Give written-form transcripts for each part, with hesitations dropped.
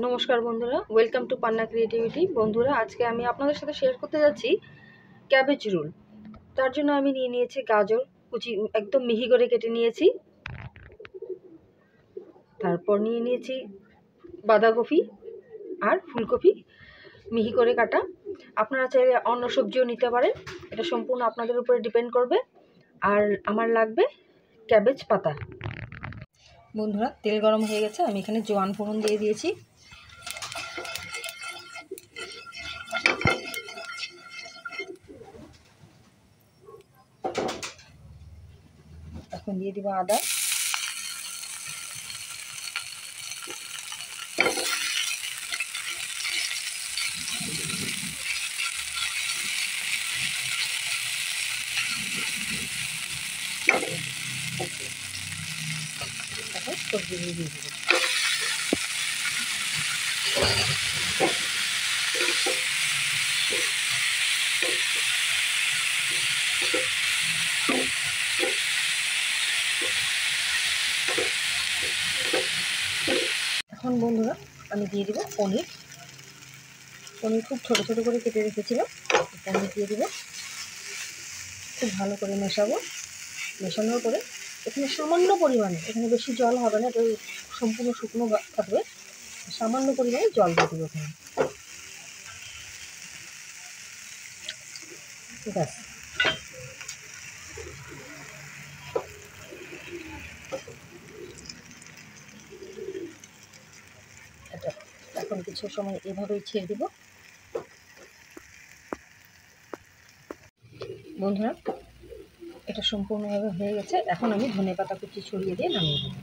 নমস্কার বন্ধুরা, welcome to Panna creativity. বন্ধুরা, আজকে আমি আপনাদের সাথে শেয়ার করতে যাচ্ছি ক্যাবেজ রোল। তার জন্য আমি নিয়ে নিয়েছি গাজর কুচি, একদম মিহি করে কেটে নিয়েছি। তারপর নিয়ে নিয়েছি বাঁধাকপি আর ফুলকপি মিহি করে কাটা। আপনারা চাইলে অন্য সবজিও নিতে পারেন, এটা সম্পূর্ণ আপনাদের উপরে ডিপেন্ড করবে। আর আমার লাগবে ক্যাবেজ পাতা। বন্ধুরা, তেল গরম হয়ে গেছে, আমি এখানে জোয়ান ফোড়ন দিয়ে দিয়েছি। এখন দিয়ে দিব আদা, এখন সবজিগুলো দিয়ে দেবো। এখন বন্ধুরা, আমি দিয়ে দেবো পনির। খুব ছোটো ছোটো করে কেটে রেখেছিলাম, এটা আমি দিয়ে দেবো। খুব ভালো করে মেশাবো। মেশানোর পরে এখানে সামান্য পরিমাণে, এখানে বেশি জল হবে না, এটা সম্পূর্ণ শুকনো থাকবে, সামান্য পরিমাণে জল দিয়ে দেবো এখানে। ব্যাস, এটা এখন কিছু সময় এভাবেই ছেড়ে দেবো। বন্ধুরা, এটা সম্পূর্ণভাবে হয়ে গেছে। এখন আমি ধনেপাতা কুচি ছড়িয়ে দিয়ে নামিয়ে দেবো।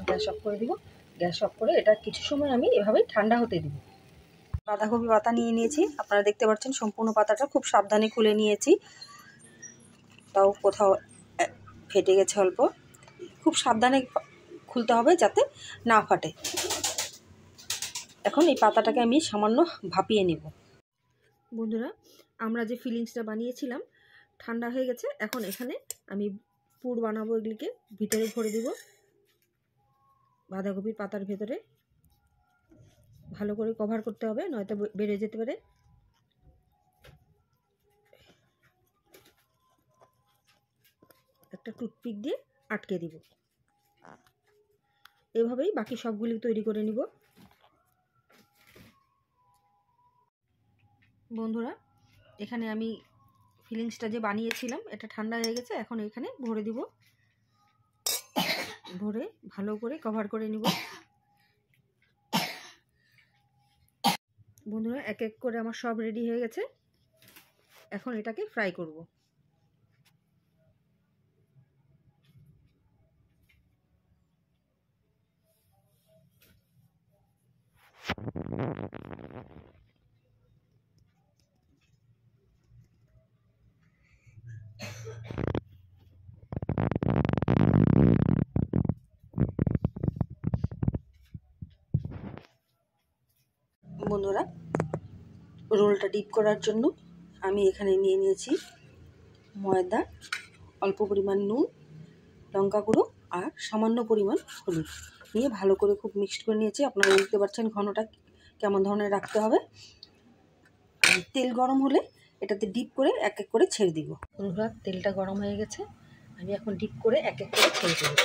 গ্যাস অফ করে দিব। গ্যাস অফ করে এটা কিছু সময় আমি এভাবেই ঠান্ডা হতে দিব। বাঁধাকপি পাতা নিয়ে নিয়েছি, আপনারা দেখতে পাচ্ছেন সম্পূর্ণ পাতাটা খুব সাবধানে খুলে নিয়েছি, তাও কোথাও ফেটে গেছে অল্প। খুব সাবধানে খুলতে হবে যাতে না ফাটে। এখন এই পাতাটাকে আমি সামান্য ভাপিয়ে নেব। বন্ধুরা, আমরা যে ফিলিংসটা বানিয়েছিলাম ঠান্ডা হয়ে গেছে। এখন এখানে আমি পুর বানাবো, এগুলিকে ভিতরে ভরে দেব। বাঁধাকপির পাতার ভেতরে ভালো করে কভার করতে হবে, নয়তো বেড়ে যেতে পারে। একটা টুথপিক দিয়ে আটকে দিব। এভাবেই বাকি সবগুলি তৈরি করে নিব। বন্ধুরা, এখানে আমি ফিলিংসটা যে বানিয়েছিলাম এটা ঠান্ডা হয়ে গেছে। এখন এখানে ভরে দিব, ভরে ভালো করে কভার করে নিব। বন্ধুরা, এক এক করে আমার সব রেডি হয়ে গেছে। এখন এটাকে ফ্রাই করব। বন্ধুরা, রোলটা ডিপ করার জন্য আমি এখানে নিয়ে নিয়েছি ময়দা, অল্প পরিমাণ নুন, লঙ্কা গুঁড়ো আর সামান্য পরিমাণ হলুদ নিয়ে ভালো করে খুব মিক্সড করে নিয়েছি। আপনারা দেখতে পাচ্ছেন ঘনটা কেমন ধরনের রাখতে হবে। তেল গরম হলে এটাতে ডিপ করে এক এক করে ছেড়ে দিব। বন্ধুরা, তেলটা গরম হয়ে গেছে, আমি এখন ডিপ করে এক এক করে ছেড়ে দেব।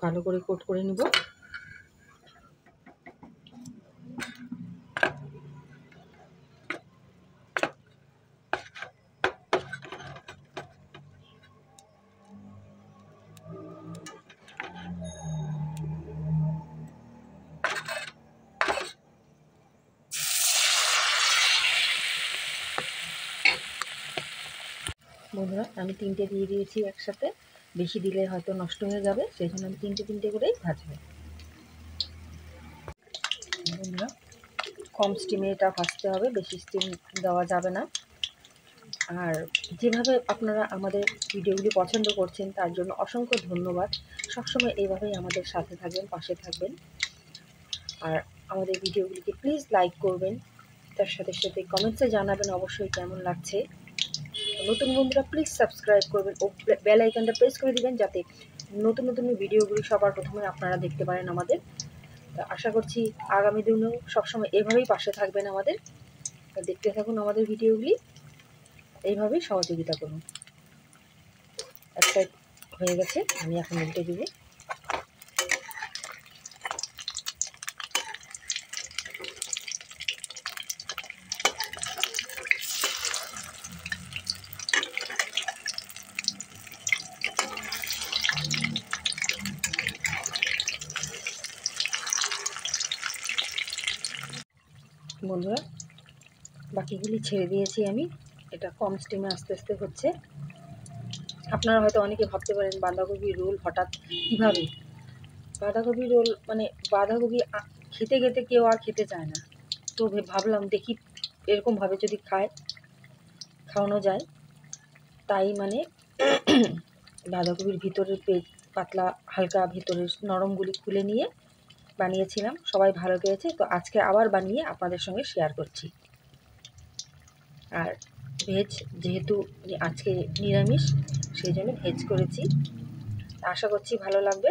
ভালো করে কোট করে নিব। বন্ধুরা, আমি তিনটে দিয়ে দিয়েছি একসাথে, বেশি দিলে হয়তো নষ্ট হয়ে যাবে, সেই জন্য আমি তিনটে তিনটে করেই ভাজবো। বন্ধুরা কম স্টিমে এটা ভাজতে হবে, বেশি স্টিম দেওয়া যাবে না। আর যেভাবে আপনারা আমাদের ভিডিওগুলি পছন্দ করছেন তার জন্য অসংখ্য ধন্যবাদ। সবসময় এইভাবেই আমাদের সাথে থাকবেন, পাশে থাকবেন। আর আমাদের ভিডিওগুলিকে প্লিজ লাইক করবেন, তার সাথে সাথে কমেন্টসে জানাবেন অবশ্যই কেমন লাগছে। নতুন বন্ধুরা প্লিজ সাবস্ক্রাইব করবেন ও বেল আইকনটা প্রেস করে দিবেন, যাতে নতুন নতুন ভিডিওগুলি সবার প্রথমে আপনারা দেখতে পারেন আমাদের। তা আশা করছি আগামী দিনেও সবসময় এভাবেই পাশে থাকবেন আমাদের। দেখতে থাকুন আমাদের ভিডিওগুলি, এইভাবেই সহযোগিতা করুন। একটা হয়ে গেছে, আমি এখন উল্টে দিব। বন্ধুরা বাকিগুলি ছেড়ে দিয়েছি আমি, এটা কম স্টিমে আস্তে আস্তে হচ্ছে। আপনারা হয়তো অনেকে ভাবতে পারেন বাঁধাকপি রোল হঠাৎ কীভাবে। বাঁধাকপি রোল মানে বাঁধাকপি খেতে খেতে কেউ আর খেতে চায় না, তো ভাবলাম দেখি এরকমভাবে যদি খাওয়ানো যায়। তাই মানে বাঁধাকপির ভিতরের পাতলা হালকা ভিতরের নরমগুলি খুলে নিয়ে বানিয়েছিলাম, সবাই ভালো পেয়েছে। তো আজকে আবার বানিয়ে আপনাদের সঙ্গে শেয়ার করছি। আর ভেজ যেহেতু আজকে নিরামিষ, সেই জন্য ভেজ করেছি। আশা করছি ভালো লাগবে।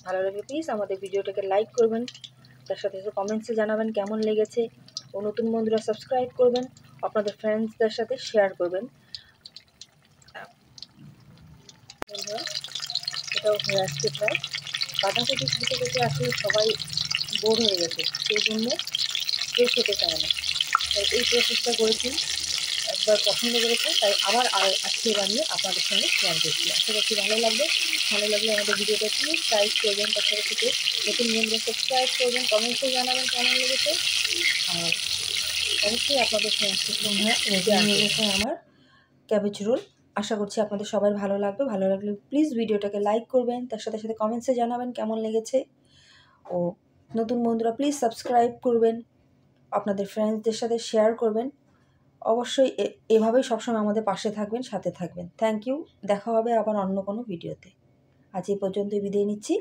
ভালো লাগলে প্লিজ আমাদের ভিডিওটাকে লাইক করবেন, তার সাথে সাথে কমেন্টসে জানাবেন কেমন লেগেছে। ও নতুন বন্ধুরা সাবস্ক্রাইব করবেন, আপনাদের ফ্রেন্ডসদের সাথে শেয়ার করবেন। বন্ধুরা এটাও হয়ে আসছে প্রায়। বাঁধাকপি খেতে খেতে আসলে সবাই বোর হয়ে গেছে, সেই জন্য কেউ খেতে চায় না। তাই এই প্রসেসটা করেছি, একবার পছন্দ করেছে, তাই আবার আজকে বানিয়ে আপনাদের সঙ্গে শেয়ার করছি। আশা করছি ভালো লাগবে। ভালো লাগলে আমাদের ভিডিওটা প্লিজ লাইক করবেন, তার সাথে সাথে নতুন বন্ধুরা সাবস্ক্রাইব করবেন, কমেন্টসে জানাবেন কেমন লেগেছে। আর অবশ্যই আপনাদের ফ্রেন্ডসের সঙ্গে আমার ক্যাবেজ রোল। আশা করছি আপনাদের সবার ভালো লাগবে। ভালো লাগলে প্লিজ ভিডিওটাকে লাইক করবেন, তার সাথে সাথে কমেন্টসে জানাবেন কেমন লেগেছে। ও নতুন বন্ধুরা প্লিজ সাবস্ক্রাইব করবেন, আপনাদের ফ্রেন্ডসদের সাথে শেয়ার করবেন। অবশ্যই এভাবেই সবসময় আমাদের পাশে থাকবেন, সাথে থাকবেন। Thank you. দেখা হবে আবার অন্য কোনো ভিডিওতে। আজ এই পর্যন্তই বিদায় নিচ্ছি।